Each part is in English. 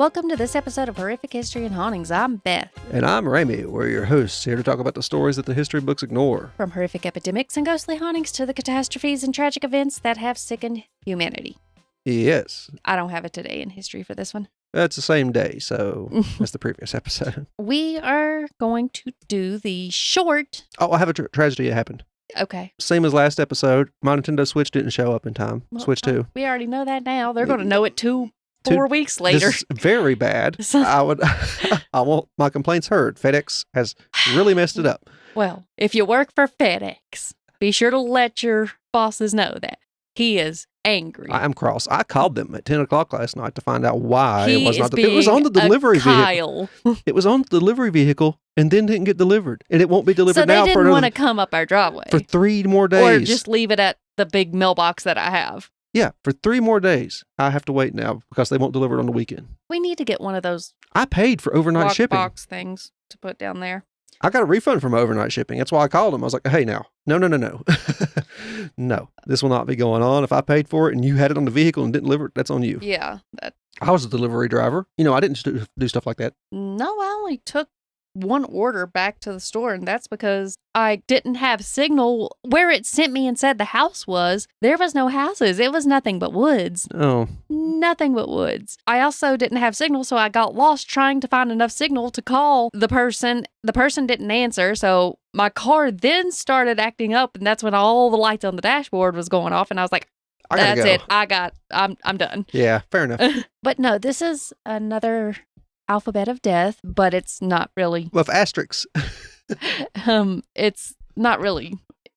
Welcome to this episode of Horrific History and Hauntings. I'm Beth. And I'm Ramy. We're your hosts, here to talk about the stories that the history books ignore. From horrific epidemics and ghostly hauntings to the catastrophes and tragic events that have sickened humanity. Yes. I don't have a today in history for this one. It's the same day, so that's the previous episode. We are going to do the short... Oh, I have a tragedy that happened. Okay. Same as last episode. My Nintendo Switch didn't show up in time. Well, Switch 2. We already know that now. They're going to know it 4 weeks later. This is very bad. I want my complaints heard. FedEx has really messed it up. Well, if you work for FedEx, be sure to let your bosses know that. He is angry. I am cross. I called them at 10 o'clock last night to find out why it was not. It was on the delivery vehicle. It was on the delivery vehicle and then didn't get delivered. And it won't be delivered now. So they didn't want to come up our driveway. For 3 more days. Or just leave it at the big mailbox that I have. Yeah, for 3 more days. I have to wait now because they won't deliver it on the weekend. We need to get one of those. I paid for overnight shipping. Box things to put down there. I got a refund from overnight shipping. That's why I called them. I was like, hey, now. No. No, this will not be going on. If I paid for it and you had it on the vehicle and didn't deliver it, that's on you. Yeah. I was a delivery driver. I didn't do stuff like that. No, I only took one order back to the store, and that's because I didn't have signal. Where it sent me and said the house was, there was no houses. It was nothing but woods. Oh. Nothing but woods. I also didn't have signal, so I got lost trying to find enough signal to call the person. The person didn't answer, so my car then started acting up, and that's when all the lights on the dashboard was going off, and I was like, that's it. I'm done. Yeah, fair enough. But no, this is another alphabet of death, but it's not really. With asterisks. It's not really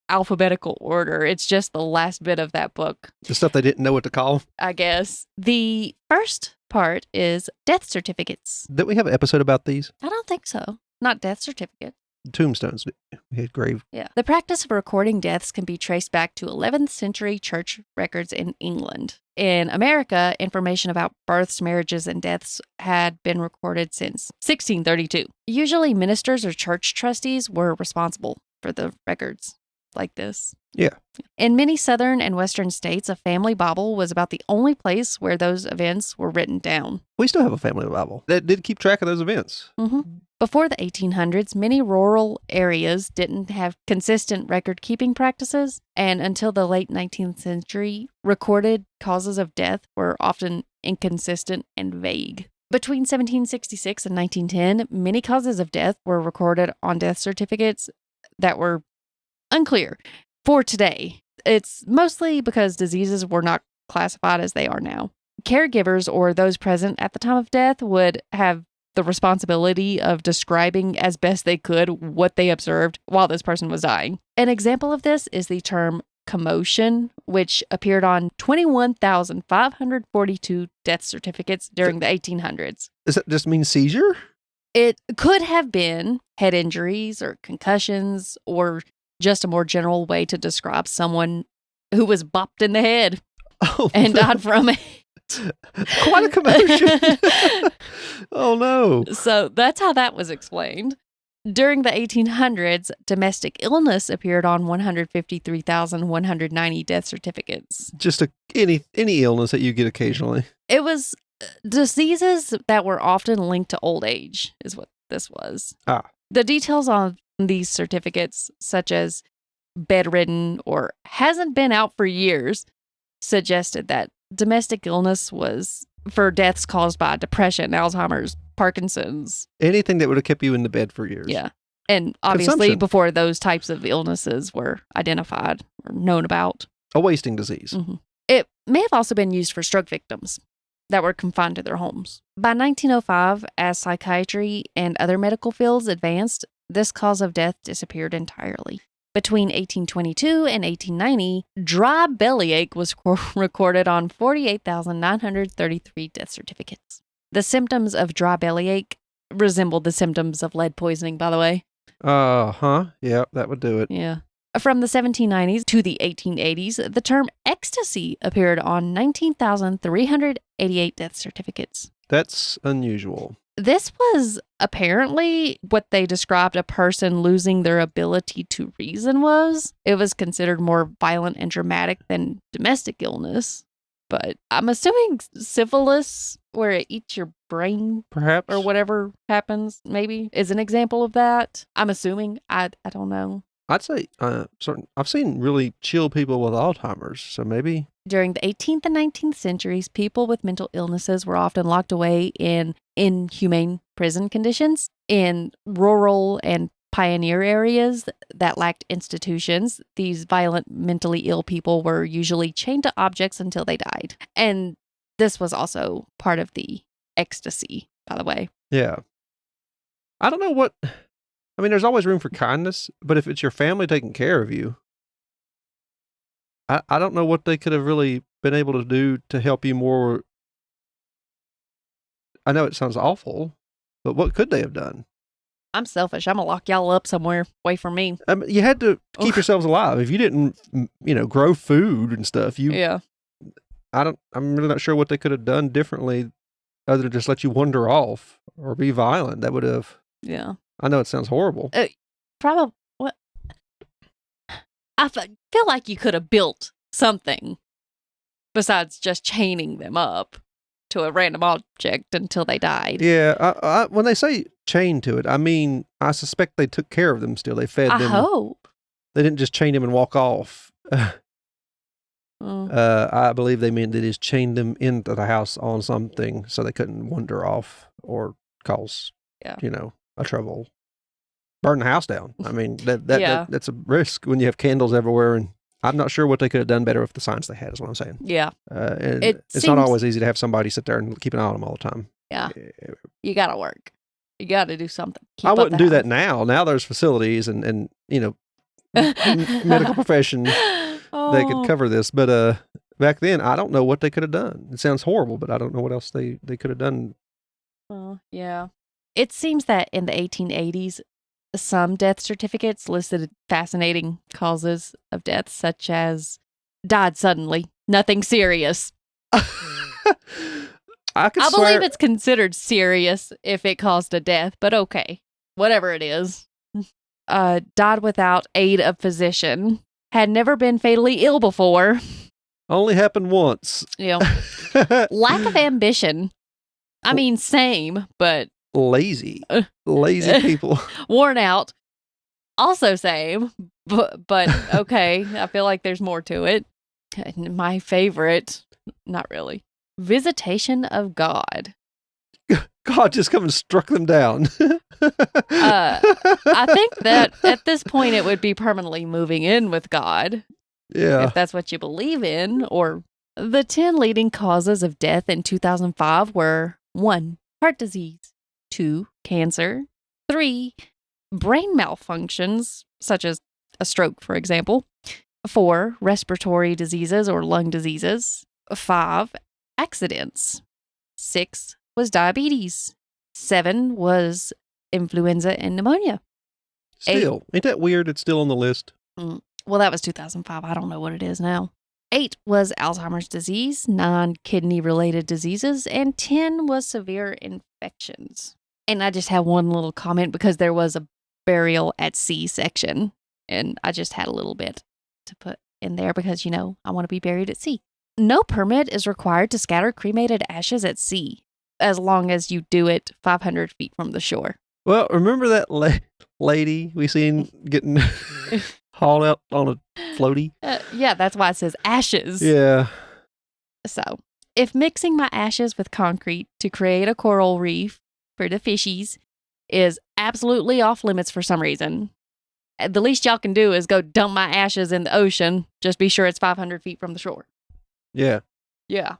alphabetical order. It's just the last bit of that book. The stuff they didn't know what to call. I guess. The first part is death certificates. Did we have an episode about these? I don't think so. Not death certificates. Tombstones. We had grave. Yeah. The practice of recording deaths can be traced back to 11th century church records in England. In America, information about births, marriages, and deaths had been recorded since 1632. Usually, ministers or church trustees were responsible for the records like this. Yeah. In many southern and western states, a family Bible was about the only place where those events were written down. We still have a family Bible that did keep track of those events. Mm-hmm. Before the 1800s, many rural areas didn't have consistent record-keeping practices, and until the late 19th century, recorded causes of death were often inconsistent and vague. Between 1766 and 1910, many causes of death were recorded on death certificates that were unclear. For today, it's mostly because diseases were not classified as they are now. Caregivers or those present at the time of death would have the responsibility of describing as best they could what they observed while this person was dying. An example of this is the term commotion, which appeared on 21,542 death certificates during the 1800s. Does that just mean seizure? It could have been head injuries or concussions or just a more general way to describe someone who was bopped in the head and died from it. Quite a commotion. Oh, no. So that's how that was explained. During the 1800s, domestic illness appeared on 153,190 death certificates. Just any illness that you get occasionally. It was diseases that were often linked to old age is what this was. The details on these certificates, such as bedridden or hasn't been out for years, suggested that domestic illness was for deaths caused by depression, Alzheimer's, Parkinson's. Anything that would have kept you in the bed for years. Yeah. And obviously before those types of illnesses were identified or known about. A wasting disease. Mm-hmm. It may have also been used for stroke victims that were confined to their homes. By 1905, as psychiatry and other medical fields advanced, this cause of death disappeared entirely. Between 1822 and 1890, dry bellyache was recorded on 48,933 death certificates. The symptoms of dry bellyache resembled the symptoms of lead poisoning, by the way. Yeah, that would do it. Yeah. From the 1790s to the 1880s, the term ecstasy appeared on 19,388 death certificates. That's unusual. This was apparently what they described a person losing their ability to reason was. It was considered more violent and dramatic than domestic illness. But I'm assuming syphilis where it eats your brain Perhaps. or whatever happens, maybe, is an example of that. I'm assuming. I don't know. I'd say certain. I've seen really chill people with Alzheimer's, so maybe. During the 18th and 19th centuries, people with mental illnesses were often locked away in inhumane prison conditions in rural and pioneer areas that lacked institutions. These violent, mentally ill people were usually chained to objects until they died. And this was also part of the ecstasy, by the way. Yeah. I don't know what. I mean, there's always room for kindness, but if it's your family taking care of you, I don't know what they could have really been able to do to help you more. I know it sounds awful, but what could they have done? I'm selfish. I'm going to lock y'all up somewhere away from me. I mean, you had to keep yourselves alive. If you didn't, grow food and stuff, Yeah. I'm really not sure what they could have done differently other than just let you wander off or be violent. That would have. Yeah. I know it sounds horrible. Probably. What? I feel like you could have built something besides just chaining them up to a random object until they died. Yeah. When they say chain to it, I mean, I suspect they took care of them still. They fed them. I hope. They didn't just chain them and walk off. I believe they meant they just chained them into the house on something so they couldn't wander off or cause, a trouble. Burn the house down. I mean, that's a risk when you have candles everywhere, and I'm not sure what they could have done better with the signs they had, is what I'm saying. Yeah. And it's not always easy to have somebody sit there and keep an eye on them all the time. Yeah. You got to work. You got to do something. I wouldn't do that now. Now there's facilities and medical profession that could cover this. But back then, I don't know what they could have done. It sounds horrible, but I don't know what else they could have done. Yeah. It seems that in the 1880s, some death certificates listed fascinating causes of death, such as died suddenly, nothing serious. I believe it's considered serious if it caused a death, but okay, whatever it is. Died without aid of physician, had never been fatally ill before. Only happened once. Lack of ambition. I mean, same, but lazy people. Worn out. Also same, but okay. I feel like there's more to it. My favorite, not really. Visitation of God. God just come and struck them down. I think that at this point it would be permanently moving in with God. Yeah. If that's what you believe in. Or the 10 leading causes of death in 2005 were 1. Heart disease. 2. Cancer. 3. Brain malfunctions, such as a stroke, for example. 4. Respiratory diseases or lung diseases. 5. Accidents. 6 was diabetes. 7 was influenza and pneumonia. Still, ain't that weird? It's still on the list. Well, that was 2005. I don't know what it is now. 8 was Alzheimer's disease, 9 kidney-related diseases, and 10 was severe infections. And I just have one little comment because there was a burial at sea section, and I just had a little bit to put in there because, I want to be buried at sea. No permit is required to scatter cremated ashes at sea, as long as you do it 500 feet from the shore. Well, remember that lady we seen getting hauled out on a floaty? Yeah, that's why it says ashes. Yeah. So, if mixing my ashes with concrete to create a coral reef for the fishies is absolutely off limits for some reason, the least y'all can do is go dump my ashes in the ocean. Just be sure it's 500 feet from the shore. Yeah. Yeah.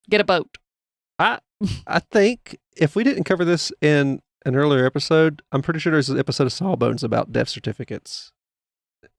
Get a boat. I think if we didn't cover this in an earlier episode, I'm pretty sure there's an episode of Sawbones about death certificates.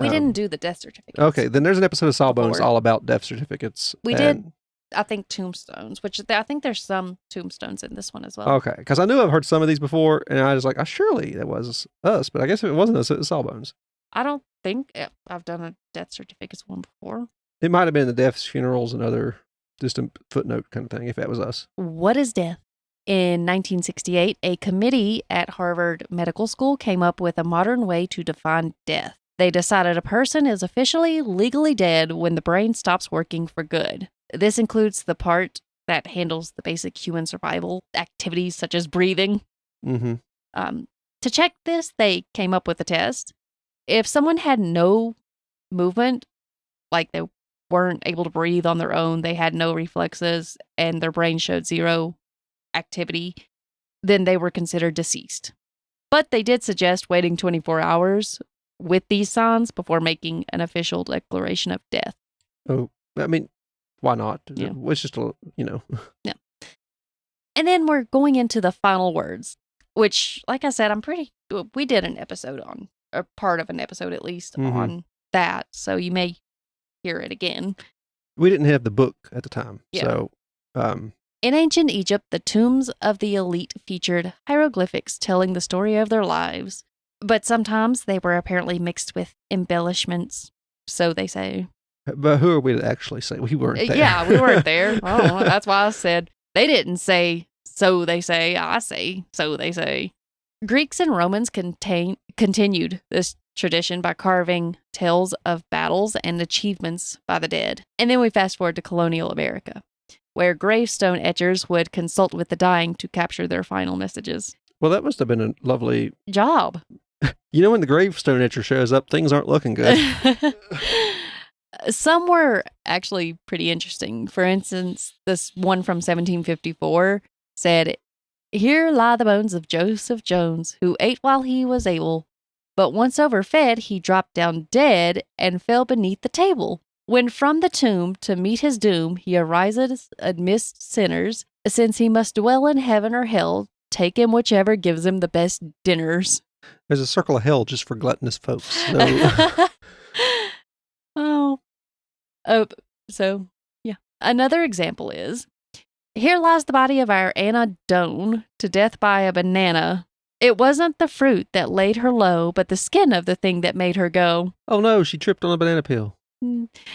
We didn't do the death certificates. Okay, then there's an episode of Sawbones all about death certificates. We did, I think, tombstones, which I think there's some tombstones in this one as well. Okay, because I knew I've heard some of these before, and I was like, surely that was us, but I guess if it wasn't us, it was Sawbones. I don't think I've done a death certificates one before. It might have been the deaths, funerals, and other distant footnote kind of thing, if that was us. What is death? In 1968, a committee at Harvard Medical School came up with a modern way to define death. They decided a person is officially legally dead when the brain stops working for good. This includes the part that handles the basic human survival activities such as breathing. Mm-hmm. To check this, they came up with a test. If someone had no movement, like they weren't able to breathe on their own, they had no reflexes, and their brain showed zero activity, then they were considered deceased. But they did suggest waiting 24 hours with these signs before making an official declaration of death. Oh, I mean, why not? Yeah. It's just a, Yeah. And then we're going into the final words, which, like I said, we did an episode on, or part of an episode at least, on that. So you may hear it again. We didn't have the book at the time. Yeah. So, in ancient Egypt, the tombs of the elite featured hieroglyphics telling the story of their lives, but sometimes they were apparently mixed with embellishments, so they say. But who are we to actually say? We weren't there. Yeah, we weren't there. Oh, that's why I said they didn't say, so they say. I say, so they say. Greeks and Romans continued this tradition by carving tales of battles and achievements by the dead. And then we fast forward to colonial America, where gravestone etchers would consult with the dying to capture their final messages. Well, that must have been a lovely job. When the gravestone etcher shows up, things aren't looking good. Some were actually pretty interesting. For instance, this one from 1754 said, "Here lie the bones of Joseph Jones, who ate while he was able, but once overfed, he dropped down dead and fell beneath the table. When from the tomb to meet his doom he arises amidst sinners, since he must dwell in heaven or hell, take him whichever gives him the best dinners." There's a circle of hell just for gluttonous folks. So. So, yeah. Another example is, "Here lies the body of our Anna Doan, to death by a banana. It wasn't the fruit that laid her low, but the skin of the thing that made her go." Oh no, she tripped on a banana peel.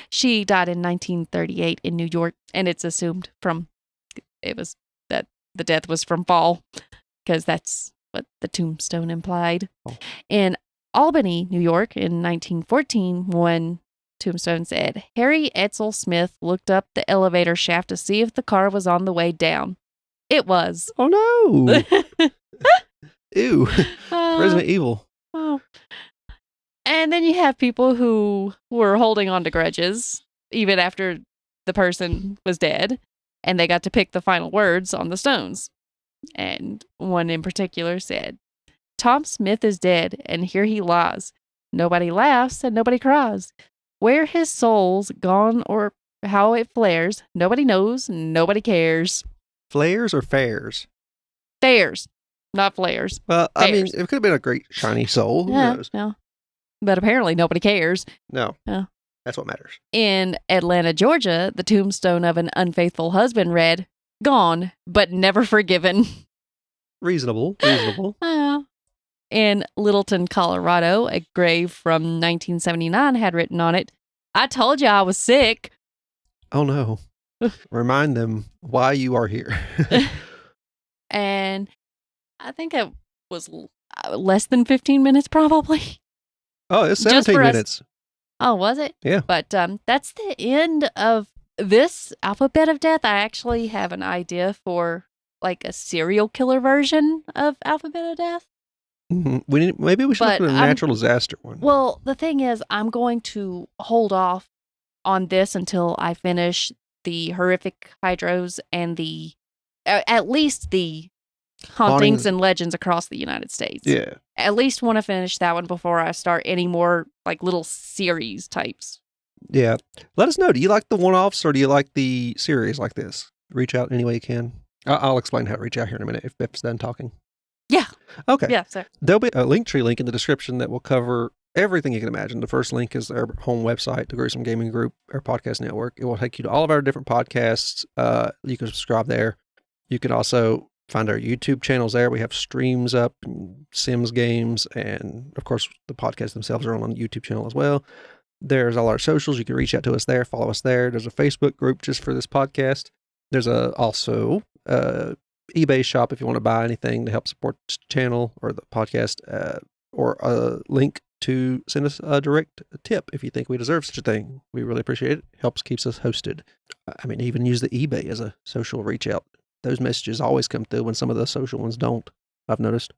She died in 1938 in New York, and it's assumed that the death was from fall, because that's what the tombstone implied. Oh. In Albany, New York, in 1914, one tombstone said, "Harry Edsel Smith looked up the elevator shaft to see if the car was on the way down. It was." Oh no! Ew. Resident Evil. Oh. And then you have people who were holding on to grudges even after the person was dead, and they got to pick the final words on the stones. And one in particular said, "Tom Smith is dead, and here he lies. Nobody laughs and nobody cries. Where his soul's gone or how it flares, nobody knows, nobody cares." Flares or fares? Fares, not flares. Well, fares. I mean, it could have been a great shiny soul. Who knows? No. But apparently nobody cares. No. That's what matters. In Atlanta, Georgia, the tombstone of an unfaithful husband read, "Gone, but never forgiven." Reasonable. In Littleton, Colorado, a grave from 1979 had written on it, "I told you I was sick." Oh no. Remind them why you are here. And I think it was less than 15 minutes probably. Oh, it's 17 minutes. Oh, was it? Yeah. But that's the end of this alphabet of death. I actually have an idea for like a serial killer version of alphabet of death. Mm-hmm. Maybe we should look at a natural disaster one. Well, the thing is, I'm going to hold off on this until I finish the horrific hydros and at least the hauntings and legends across the United States. Yeah. At least want to finish that one before I start any more like little series types. Yeah. Let us know. Do you like the one-offs or do you like the series like this? Reach out any way you can. I'll explain how to reach out here in a minute if Beth's done talking. Yeah. Okay. Yeah, sir. There'll be a Linktree link in the description that will cover everything you can imagine. The first link is our home website, the Gruesome Gaming Group, our podcast network. It will take you to all of our different podcasts. You can subscribe there. You can also find our YouTube channels there. We have streams up, Sims games, and of course the podcasts themselves are on the YouTube channel as well. There's all our socials. You can reach out to us there, follow us there. There's a Facebook group just for this podcast. There's also eBay shop if you want to buy anything to help support the channel or the podcast, or a link to send us a direct tip if you think we deserve such a thing. We really appreciate it. Helps keeps us hosted. I mean, even use the eBay as a social reach out. Those messages always come through when some of the social ones don't, I've noticed.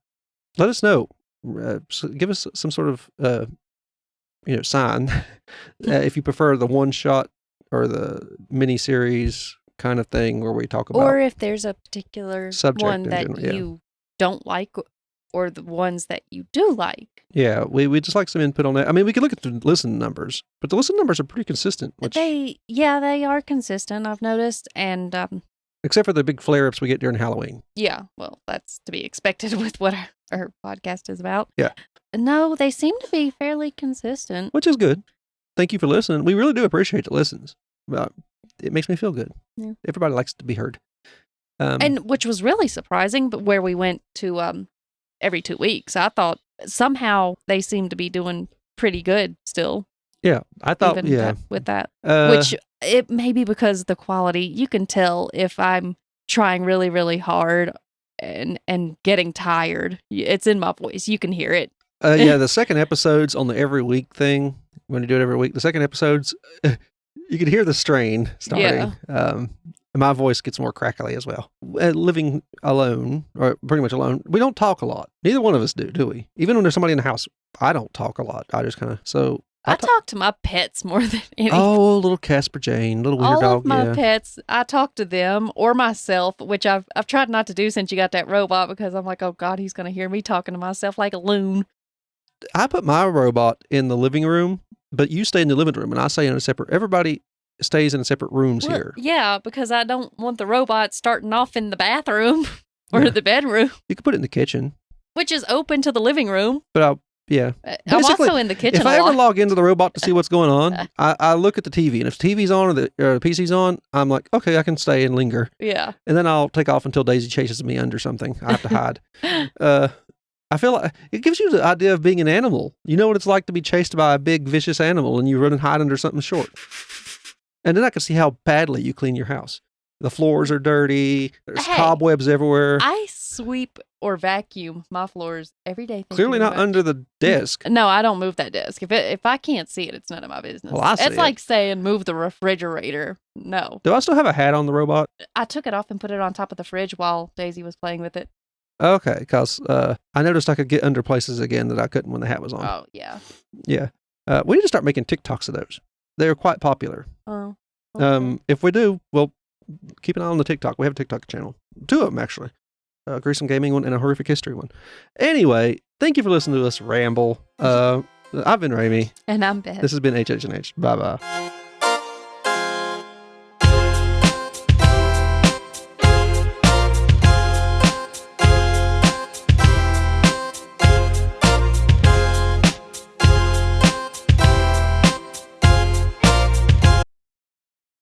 Let us know. Give us some sort of, sign if you prefer the one shot or the mini series kind of thing where we talk about. Or if there's a particular subject one that you don't like or the ones that you do like. Yeah, we just like some input on that. I mean, we could look at the listen numbers, but the listen numbers are pretty consistent. They are consistent, I've noticed. And except for the big flare-ups we get during Halloween. Yeah, well, that's to be expected with what our podcast is about. Yeah. No, they seem to be fairly consistent. Which is good. Thank you for listening. We really do appreciate the listens. It makes me feel good. Yeah. Everybody likes to be heard. And which was really surprising, but where we went to every 2 weeks, I thought somehow they seemed to be doing pretty good still. Yeah, I thought, with that. Which it may be because of the quality. You can tell if I'm trying really, really hard and getting tired. It's in my voice. You can hear it. The second episodes on the every week thing, when you do it every week, the second episodes, you can hear the strain starting. Yeah. My voice gets more crackly as well. Living alone, or pretty much alone, we don't talk a lot. Neither one of us do we? Even when there's somebody in the house, I don't talk a lot. I just kind of, I talk to my pets more than anything. Oh, little Casper Jane, little wiener dog. All of my pets, I talk to them or myself, which I've tried not to do since you got that robot because I'm like, oh God, he's going to hear me talking to myself like a loon. I put my robot in the living room, but you stay in the living room, and I stay in a separate. Everybody stays in separate rooms here. Yeah, because I don't want the robot starting off in the bathroom or the bedroom. You can put it in the kitchen, which is open to the living room. But I'm also in the kitchen. If I ever log into the robot to see what's going on, I look at the TV, and if the TV's on or the PC's on, I'm like, okay, I can stay and linger. Yeah. And then I'll take off until Daisy chases me under something. I have to hide. I feel like it gives you the idea of being an animal. You know what it's like to be chased by a big, vicious animal, and you run and hide under something short. And then I can see how badly you clean your house. The floors are dirty. There's cobwebs everywhere. I sweep or vacuum my floors every day. Clearly not under the desk. No, I don't move that desk. If I can't see it, it's none of my business. Well, I see it's like saying move the refrigerator. No. Do I still have a hat on the robot? I took it off and put it on top of the fridge while Daisy was playing with it. Okay, because I noticed I could get under places again that I couldn't when the hat was on. Oh, yeah. Yeah. We need to start making TikToks of those. They're quite popular. Oh. Okay. If we do, well, keep an eye on the TikTok. We have a TikTok channel. 2 of them, actually. A gruesome gaming one and a horrific history one. Anyway, thank you for listening to us ramble. I've been Ramey. And I'm Beth. This has been HH&H. Bye-bye.